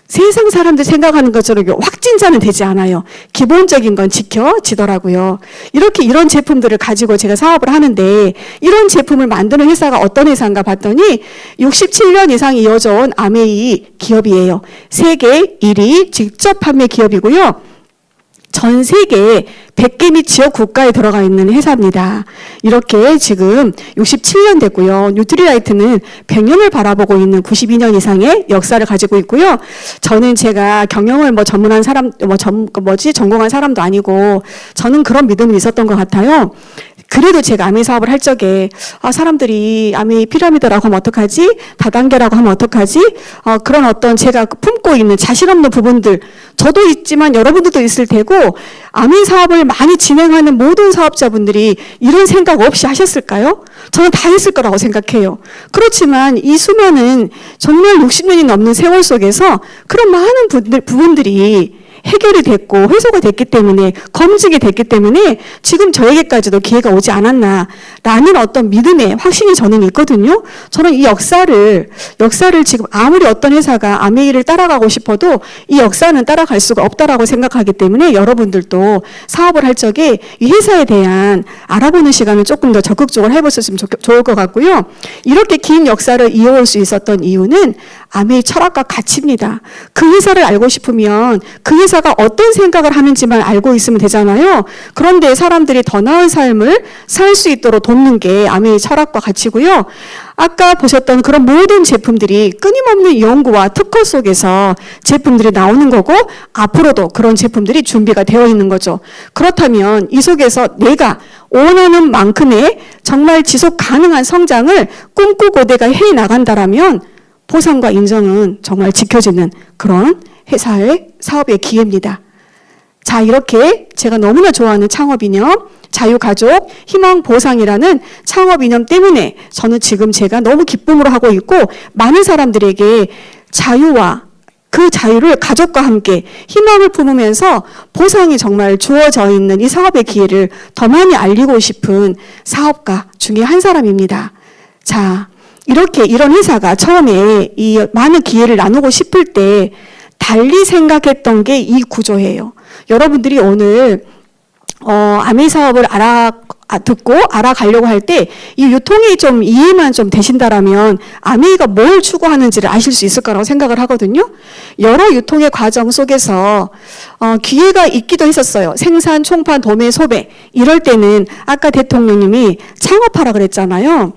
세상 사람들 생각하는 것처럼 확진자는 되지 않아요. 기본적인 건 지켜지더라고요. 이런 제품들을 가지고 제가 사업을 하는데, 이런 제품을 만드는 회사가 어떤 회사인가 봤더니 67년 이상 이어져온 아메이 기업이에요. 세계 1위 직접 판매 기업이고요. 전 세계 100개 및 지역 국가에 들어가 있는 회사입니다. 이렇게 지금 67년 됐고요. 뉴트리라이트는 100년을 바라보고 있는 92년 이상의 역사를 가지고 있고요. 저는 제가 경영을 전문한 사람, 전공한 사람도 아니고 저는 그런 믿음이 있었던 것 같아요. 그래도 제가 아메이 사업을 할 적에 사람들이 아메이 피라미드라고 하면 어떡하지? 다단계라고 하면 어떡하지? 그런 어떤 제가 품고 있는 자신 없는 부분들, 저도 있지만 여러분들도 있을 테고, 아메이 사업을 많이 진행하는 모든 사업자분들이 이런 생각 없이 하셨을까요? 저는 다 했을 거라고 생각해요. 그렇지만 이 수많은 정말 60년이 넘는 세월 속에서 그런 많은 부분들이 해결이 됐고 회수가 됐기 때문에, 검증이 됐기 때문에 지금 저에게까지도 기회가 오지 않았나라는 어떤 믿음의 확신이 저는 있거든요. 저는 이 역사를 지금 아무리 어떤 회사가 아메이를 따라가고 싶어도 이 역사는 따라갈 수가 없다라고 생각하기 때문에, 여러분들도 사업을 할 적에 이 회사에 대한 알아보는 시간을 조금 더 적극적으로 해보셨으면 좋을 것 같고요. 이렇게 긴 역사를 이어올 수 있었던 이유는 아메이 철학과 가치입니다. 그 회사를 알고 싶으면 그 회사가 어떤 생각을 하는지만 알고 있으면 되잖아요. 그런데 사람들이 더 나은 삶을 살 수 있도록 돕는 게 아메이 철학과 가치고요. 아까 보셨던 그런 모든 제품들이 끊임없는 연구와 특허 속에서 제품들이 나오는 거고, 앞으로도 그런 제품들이 준비가 되어 있는 거죠. 그렇다면 이 속에서 내가 원하는 만큼의 정말 지속 가능한 성장을 꿈꾸고 내가 해 나간다라면 보상과 인정은 정말 지켜지는 그런 회사의 사업의 기회입니다. 자, 이렇게 제가 너무나 좋아하는 창업 이념, 자유가족, 희망보상이라는 창업 이념 때문에 저는 지금 제가 너무 기쁨으로 하고 있고, 많은 사람들에게 자유와 그 자유를 가족과 함께 희망을 품으면서 보상이 정말 주어져 있는 이 사업의 기회를 더 많이 알리고 싶은 사업가 중에 한 사람입니다. 자, 이렇게 이런 회사가 처음에 이 많은 기회를 나누고 싶을 때 달리 생각했던 게 이 구조예요. 여러분들이 오늘 아메이 사업을 듣고 알아가려고 할 때 이 유통이 좀 이해만 좀 되신다라면 아메이가 뭘 추구하는지를 아실 수 있을 거라고 생각을 하거든요. 여러 유통의 과정 속에서 기회가 있기도 했었어요. 생산, 총판, 도매, 소배. 이럴 때는 아까 대통령님이 창업하라 그랬잖아요.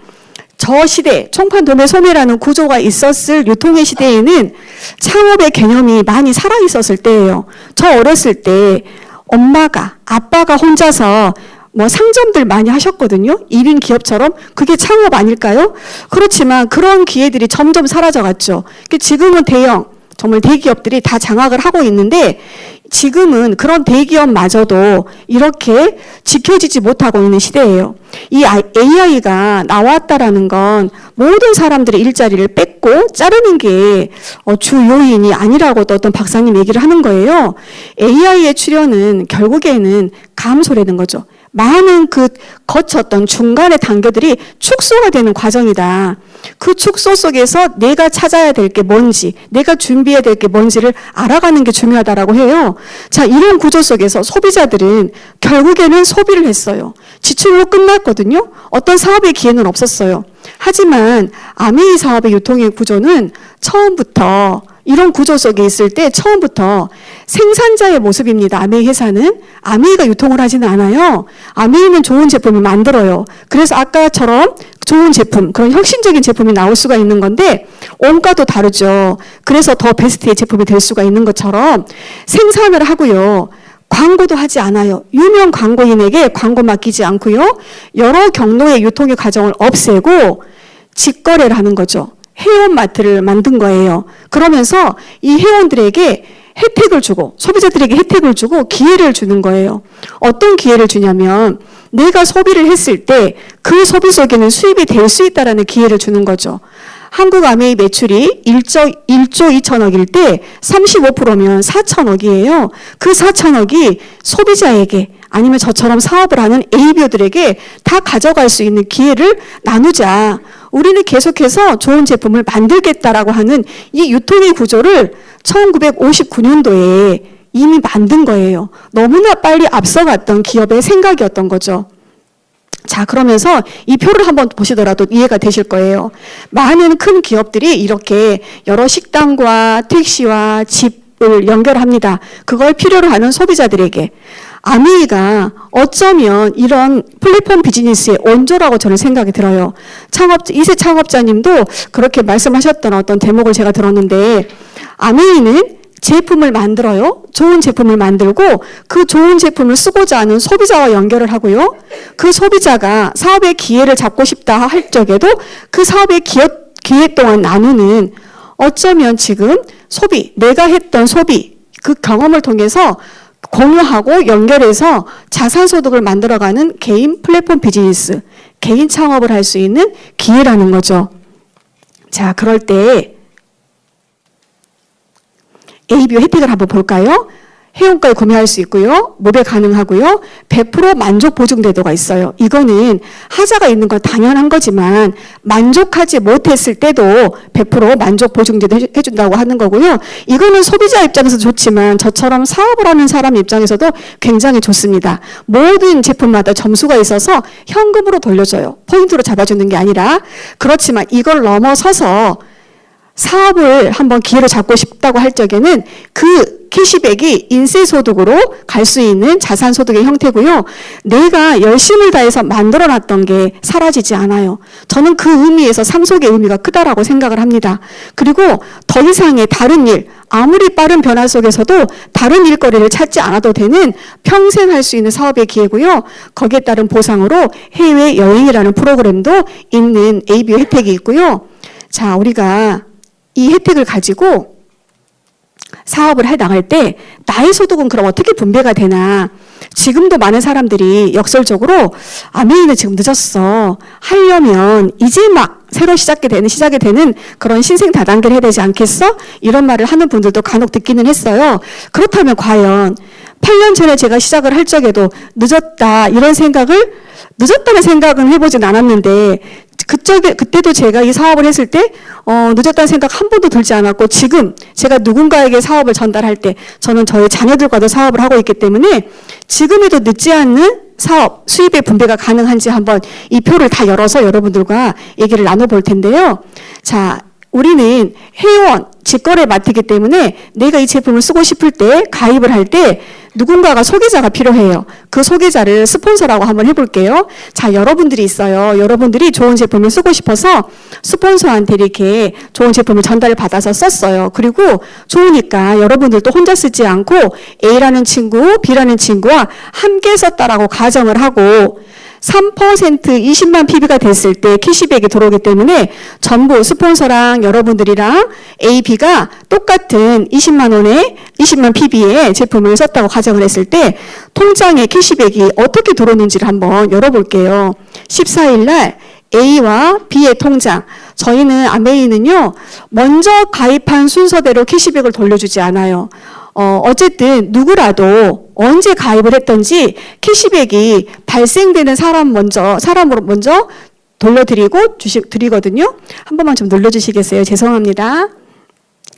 저 시대, 총판, 도매, 소매라는 구조가 있었을 유통의 시대에는 창업의 개념이 많이 살아있었을 때예요. 저 어렸을 때 엄마가, 아빠가 혼자서 상점들 많이 하셨거든요. 1인 기업처럼. 그게 창업 아닐까요? 그렇지만 그런 기회들이 점점 사라져갔죠. 지금은 정말 대기업들이 다 장악을 하고 있는데, 지금은 그런 대기업마저도 이렇게 지켜지지 못하고 있는 시대예요. 이 AI가 나왔다라는 건 모든 사람들의 일자리를 뺏고 자르는 게 주 요인이 아니라고도 어떤 박사님 얘기를 하는 거예요. AI의 출현은 결국에는 감소라는 거죠. 많은 거쳤던 중간의 단계들이 축소가 되는 과정이다. 그 축소 속에서 내가 찾아야 될 게 뭔지, 내가 준비해야 될 게 뭔지를 알아가는 게 중요하다라고 해요. 자, 이런 구조 속에서 소비자들은 결국에는 소비를 했어요. 지출로 끝났거든요. 어떤 사업의 기회는 없었어요. 하지만 아메이 사업의 유통의 구조는 처음부터 이런 구조 속에 있을 때 처음부터 생산자의 모습입니다. 아메이 회사는. 아메이가 유통을 하지는 않아요. 아메이는 좋은 제품을 만들어요. 그래서 아까처럼 좋은 제품, 그런 혁신적인 제품이 나올 수가 있는 건데 원가도 다르죠. 그래서 더 베스트의 제품이 될 수가 있는 것처럼 생산을 하고요. 광고도 하지 않아요. 유명 광고인에게 광고 맡기지 않고요. 여러 경로의 유통의 과정을 없애고 직거래를 하는 거죠. 회원마트를 만든 거예요. 그러면서 이 회원들에게 혜택을 주고, 소비자들에게 혜택을 주고 기회를 주는 거예요. 어떤 기회를 주냐면 내가 소비를 했을 때 그 소비 속에는 수입이 될 수 있다는 기회를 주는 거죠. 한국 아메이 매출이 1조 2천억일 때 35%면 4천억이에요. 그 4천억이 소비자에게 아니면 저처럼 사업을 하는 ABO들에게 다 가져갈 수 있는 기회를 나누자. 우리는 계속해서 좋은 제품을 만들겠다라고 하는 이 유통의 구조를 1959년도에 이미 만든 거예요. 너무나 빨리 앞서갔던 기업의 생각이었던 거죠. 자, 그러면서 이 표를 한번 보시더라도 이해가 되실 거예요. 많은 큰 기업들이 이렇게 여러 식당과 택시와 집을 연결합니다. 그걸 필요로 하는 소비자들에게. 아메이가 어쩌면 이런 플랫폼 비즈니스의 원조라고 저는 생각이 들어요. 이세 창업자님도 그렇게 말씀하셨던 어떤 대목을 제가 들었는데, 아메이는 제품을 만들어요. 좋은 제품을 만들고 그 좋은 제품을 쓰고자 하는 소비자와 연결을 하고요. 그 소비자가 사업의 기회를 잡고 싶다 할 적에도 그 사업의 기회 동안 나누는, 어쩌면 지금 내가 했던 소비, 그 경험을 통해서 공유하고 연결해서 자산소득을 만들어가는 개인 플랫폼 비즈니스, 개인 창업을 할 수 있는 기회라는 거죠. 자, 그럴 때 ABO 혜택을 한번 볼까요? 회원가에 구매할 수 있고요. 모배 가능하고요. 100% 만족 보증제도가 있어요. 이거는 하자가 있는 건 당연한 거지만 만족하지 못했을 때도 100% 만족 보증제도 해준다고 하는 거고요. 이거는 소비자 입장에서 좋지만 저처럼 사업을 하는 사람 입장에서도 굉장히 좋습니다. 모든 제품마다 점수가 있어서 현금으로 돌려줘요. 포인트로 잡아주는 게 아니라. 그렇지만 이걸 넘어서서 사업을 한번 기회를 잡고 싶다고 할 적에는 그 캐시백이 인세소득으로 갈 수 있는 자산소득의 형태고요. 내가 열심을 다해서 만들어놨던 게 사라지지 않아요. 저는 그 의미에서 상속의 의미가 크다라고 생각을 합니다. 그리고 더 이상의 다른 일, 아무리 빠른 변화 속에서도 다른 일거리를 찾지 않아도 되는 평생 할 수 있는 사업의 기회고요. 거기에 따른 보상으로 해외여행이라는 프로그램도 있는 ABO 혜택이 있고요. 자, 우리가 이 혜택을 가지고 사업을 해 나갈 때 나의 소득은 그럼 어떻게 분배가 되나? 지금도 많은 사람들이 역설적으로 아메이는 지금 늦었어. 하려면 이제 막 새로 시작이 되는 그런 신생 다단계를 해야 되지 않겠어? 이런 말을 하는 분들도 간혹 듣기는 했어요. 그렇다면 과연 8년 전에 제가 시작을 할 적에도 늦었다는 생각은 해보진 않았는데, 그때도 제가 이 사업을 했을 때 늦었다는 생각 한 번도 들지 않았고, 지금 제가 누군가에게 사업을 전달할 때 저는 저희 자녀들과도 사업을 하고 있기 때문에 지금에도 늦지 않는 사업, 수입의 분배가 가능한지 한번 이 표를 다 열어서 여러분들과 얘기를 나눠볼 텐데요. 자, 우리는 회원, 직거래 마트이기 때문에 내가 이 제품을 쓰고 싶을 때, 가입을 할 때 누군가가 소개자가 필요해요. 그 소개자를 스폰서라고 한번 해볼게요. 자, 여러분들이 있어요. 여러분들이 좋은 제품을 쓰고 싶어서 스폰서한테 이렇게 좋은 제품을 전달을 받아서 썼어요. 그리고 좋으니까 여러분들도 혼자 쓰지 않고 A라는 친구, B라는 친구와 함께 썼다라고 가정을 하고, 3% 20만 PB가 됐을 때 캐시백이 들어오기 때문에 전부 스폰서랑 여러분들이랑 A, B가 똑같은 20만 원에 20만 PB의 제품을 썼다고 가정을 했을 때 통장에 캐시백이 어떻게 들어오는지를 한번 열어볼게요. 14일 날 A와 B의 통장, 저희는 아메이는요 먼저 가입한 순서대로 캐시백을 돌려주지 않아요. 어쨌든 누구라도 언제 가입을 했던지 캐시백이 발생되는 사람으로 먼저 돌려드리고 드리거든요. 한 번만 좀 눌러주시겠어요? 죄송합니다.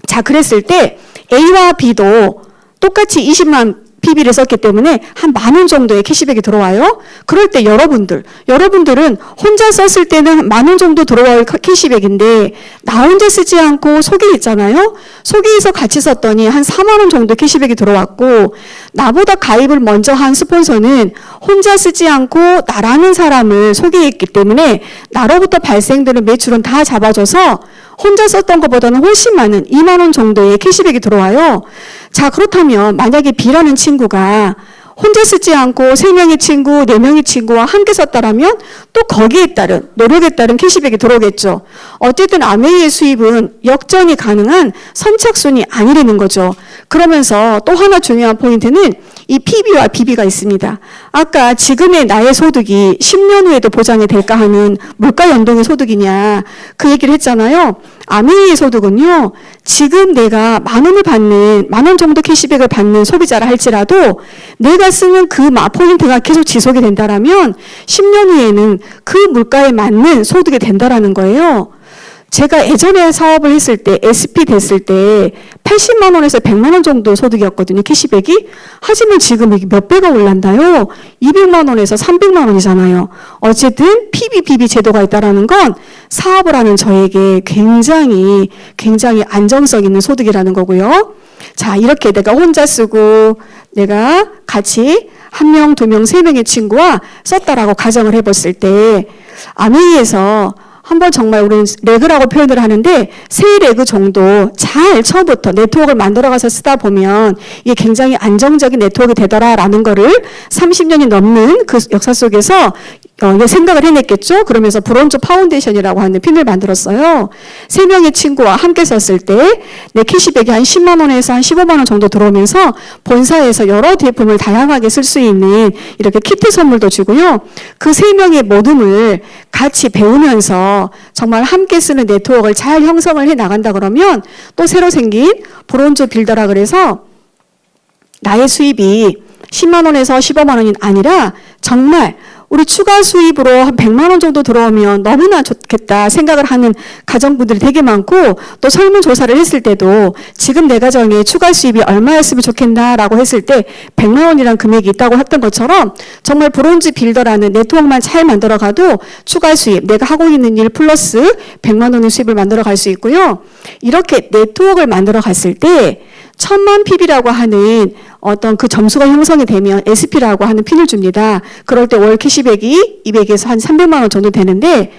자, 그랬을 때 A와 B도 똑같이 20만 PB를 썼기 때문에 한 10,000원 정도의 캐시백이 들어와요. 그럴 때 여러분들은 혼자 썼을 때는 10,000원 정도 들어올 캐시백인데 나 혼자 쓰지 않고 소개 있잖아요. 소개해서 같이 썼더니 한 40,000원 정도 캐시백이 들어왔고 나보다 가입을 먼저 한 스폰서는 혼자 쓰지 않고 나라는 사람을 소개했기 때문에 나로부터 발생되는 매출은 다 잡아줘서 혼자 썼던 것보다는 훨씬 많은 20,000원 정도의 캐시백이 들어와요. 자, 그렇다면 만약에 B라는 친구가 혼자 쓰지 않고 3명의 친구, 4명의 친구와 함께 썼다라면 또 거기에 따른 노력에 따른 캐시백이 들어오겠죠. 어쨌든 아메이의 수입은 역전이 가능한 선착순이 아니라는 거죠. 그러면서 또 하나 중요한 포인트는 이 PB와 BB가 있습니다. 아까 지금의 나의 소득이 10년 후에도 보장이 될까 하는 물가 연동의 소득이냐 그 얘기를 했잖아요. 아메이의 소득은요. 지금 내가 10,000원 정도 캐시백을 받는 소비자라 할지라도 내가 쓰는 그 포인트가 계속 지속이 된다라면 10년 후에는 그 물가에 맞는 소득이 된다라는 거예요. 제가 예전에 사업을 했을 때 SP 됐을 때 80만 원에서 100만 원 정도 소득이었거든요. 캐시백이. 하지만 지금 이게 몇 배가 올랐나요? 200만 원에서 300만 원이잖아요. 어쨌든 PB, BB 제도가 있다는 건 사업을 하는 저에게 굉장히 안정성 있는 소득이라는 거고요. 자, 이렇게 내가 혼자 쓰고 내가 같이 1명, 2명, 3명의 친구와 썼다라고 가정을 해봤을 때 아메이에서 한번 정말 우리는 레그라고 표현을 하는데 3레그 정도 잘 처음부터 네트워크를 만들어가서 쓰다 보면 이게 굉장히 안정적인 네트워크가 되더라라는 거를 30년이 넘는 그 역사 속에서 생각을 해냈겠죠. 그러면서 브론즈 파운데이션이라고 하는 핀을 만들었어요. 3명의 친구와 함께 썼을 때 내 캐시백이 한 10만 원에서 한 15만 원 정도 들어오면서 본사에서 여러 제품을 다양하게 쓸 수 있는 이렇게 키트 선물도 주고요. 그 3명의 모둠을 같이 배우면서 정말 함께 쓰는 네트워크를 잘 형성을 해 나간다 그러면 또 새로 생긴 브론즈 빌더라 그래서 나의 수입이 10만 원에서 15만 원이 아니라 정말 우리 추가 수입으로 한 100만 원 정도 들어오면 너무나 좋겠다 생각을 하는 가정분들이 되게 많고 또 설문조사를 했을 때도 지금 내 가정에 추가 수입이 얼마였으면 좋겠나라고 했을 때 100만 원이라는 금액이 있다고 했던 것처럼 정말 브론즈 빌더라는 네트워크만 잘 만들어가도 추가 수입, 내가 하고 있는 일 플러스 100만 원의 수입을 만들어갈 수 있고요. 이렇게 네트워크를 만들어갔을 때 1000만 PB라고 하는 어떤 그 점수가 형성이 되면 SP라고 하는 핀을 줍니다. 그럴 때 월 캐시백이 200에서 한 300만 원 정도 되는데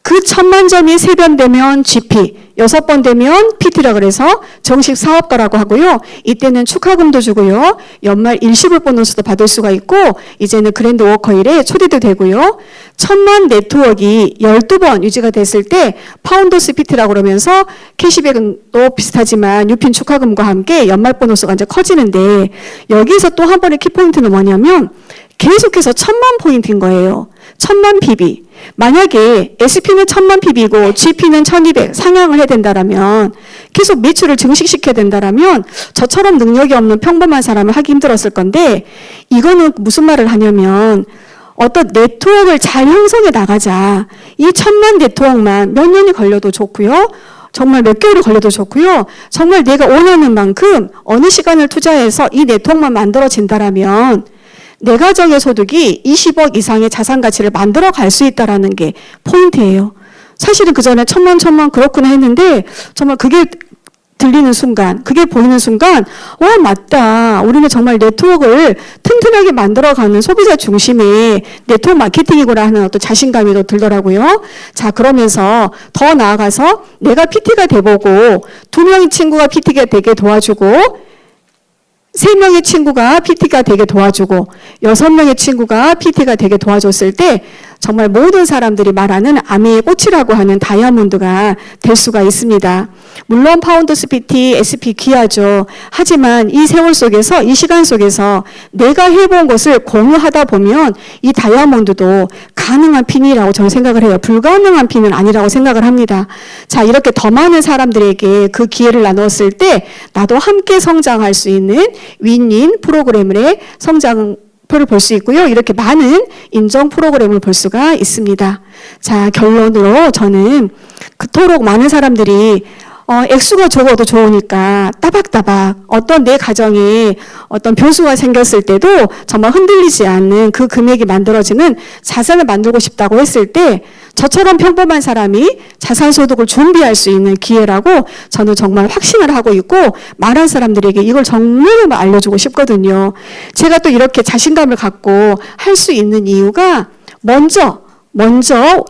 그 1000만 점이 3번 되면 GP, 6번 되면 PT라 그래서 정식 사업가라고 하고요. 이때는 축하금도 주고요. 연말 일시불 보너스도 받을 수가 있고 이제는 그랜드 워커힐에 초대도 되고요. 1000만 네트워크가 12번 유지가 됐을 때 파운더스 PT라고 그러면서 캐시백은 또 비슷하지만 유핀 축하금과 함께 연말 보너스가 이제 커지는데 여기서 또 한 번의 키포인트는 뭐냐면 계속해서 1000만 포인트인 거예요. 1000만 PB. 만약에 SP는 1000만 PB고 GP는 1200 상향을 해야 된다라면 계속 매출을 증식시켜야 된다라면 저처럼 능력이 없는 평범한 사람은 하기 힘들었을 건데 이거는 무슨 말을 하냐면 어떤 네트워크를 잘 형성해 나가자. 이 1000만 네트워크만 몇 년이 걸려도 좋고요. 정말 몇 개월이 걸려도 좋고요. 정말 내가 원하는 만큼 어느 시간을 투자해서 이 네트워크만 만들어진다라면 내 가정의 소득이 20억 이상의 자산 가치를 만들어 갈 수 있다라는 게 포인트예요. 사실은 그 전에 천만 그렇구나 했는데 정말 그게 들리는 순간, 그게 보이는 순간, 와, 맞다. 우리는 정말 네트워크를 튼튼하게 만들어가는 소비자 중심의 네트워크 마케팅이구나 하는 어떤 자신감이 더 들더라고요. 자, 그러면서 더 나아가서 내가 PT가 돼보고 2명의 친구가 PT가 되게 도와주고 3명의 친구가 PT가 되게 도와주고 6명의 친구가 PT가 되게 도와줬을 때 정말 모든 사람들이 말하는 아미의 꽃이라고 하는 다이아몬드가 될 수가 있습니다. 물론 파운더스 PT, SP 귀하죠. 하지만 이 세월 속에서, 이 시간 속에서 내가 해본 것을 공유하다 보면 이 다이아몬드도 가능한 핀이라고 저는 생각을 해요. 불가능한 핀은 아니라고 생각을 합니다. 자, 이렇게 더 많은 사람들에게 그 기회를 나누었을 때 나도 함께 성장할 수 있는 윈윈 프로그램의 성장표를 볼 수 있고요. 이렇게 많은 인정 프로그램을 볼 수가 있습니다. 자, 결론으로 저는 그토록 많은 사람들이 액수가 적어도 좋으니까 따박따박 어떤 내 가정에 어떤 변수가 생겼을 때도 정말 흔들리지 않는 그 금액이 만들어지는 자산을 만들고 싶다고 했을 때 저처럼 평범한 사람이 자산소득을 준비할 수 있는 기회라고 저는 정말 확신을 하고 있고 말한 사람들에게 이걸 정말 알려주고 싶거든요. 제가 또 이렇게 자신감을 갖고 할 수 있는 이유가 먼저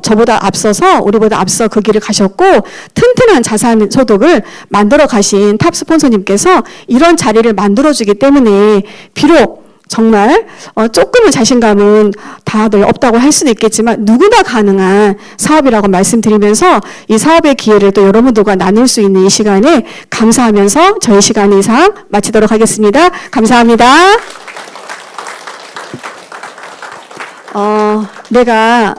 저보다 앞서서 우리보다 앞서 그 길을 가셨고 튼튼한 자산 소득을 만들어 가신 탑 스폰서님께서 이런 자리를 만들어주기 때문에 비록 정말 조금의 자신감은 다들 없다고 할 수는 있겠지만 누구나 가능한 사업이라고 말씀드리면서 이 사업의 기회를 또 여러분들과 나눌 수 있는 이 시간에 감사하면서 저희 시간 이상 마치도록 하겠습니다. 감사합니다. 내가